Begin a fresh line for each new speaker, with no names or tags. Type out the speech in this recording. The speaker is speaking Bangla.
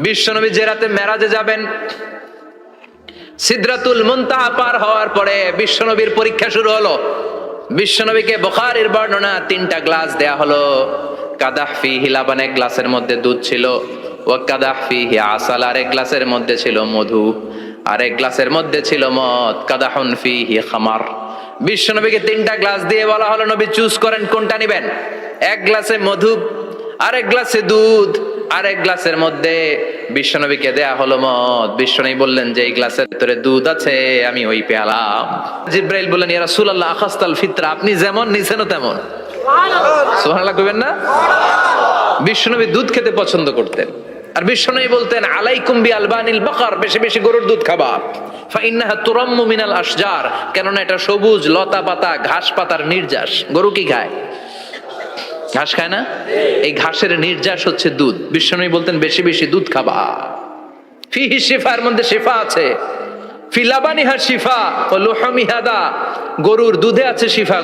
বিশ্বনবী যে রাতে মেরাজে যাবেন, সিদরাতুল মুনতাহা পার হওয়ার পরে বিশ্বনবীর পরীক্ষা শুরু হলো। বিশ্বনবীকে বুখারীর বর্ণনা 3টা গ্লাস দেয়া হলো। কাদাহ ফিহি লাবান, এক গ্লাসের মধ্যে দুধ ছিল, ওয়া কাদাহ ফিহি আসাল, আর এক গ্লাসের মধ্যে ছিল মধু, আর এক গ্লাসের মধ্যে ছিল মদ। কাদাহুন ফিহি খামার। বিশ্বনবীকে 3টা গ্লাস দিয়ে বলা হলো, নবী চুজ করেন কোনটা নেবেন। এক গ্লাসে মধু, আরেক গ্লাসে দুধ, আরেক গ্লাসের মধ্যে বিশ্বনবীকে দেয়া হলো মদ। বিশ্বনবী বললেন যে এই গ্লাসের ভিতরে দুধ আছে, আমি ওই পেলাম। জিব্রাইল বললেন, ইয়া রাসূলুল্লাহ আখাস্তাল ফিতরা, আপনি যেমন নিছেনও তেমন। সুবহানাল্লাহ কইবেন না? বিশ্বনবী দুধ খেতে পছন্দ করতেন, আর বিশ্বনবী বলতেন আলাইকুম বি আলবানিল বাকার, বেশি বেশি গরুর দুধ খাবা। ফাইন্নাহা তুরাম্মু মিনাল আশজার, কেননা এটা সবুজ লতা পাতা ঘাস পাতার নির্যাস। গরু কি খায়? ঘাস খায় না? এই ঘাসের নির্যাস হচ্ছে দুধ। বিশ্বনবী বলতেন বেশি বেশি দুধ খাবা। ফিহি শিফা, এর মধ্যে শিফা আছে। ফি লাবানিহা শিফা ওয়া লুহুমিহা দা, গরুর দুধে আছে শিফা।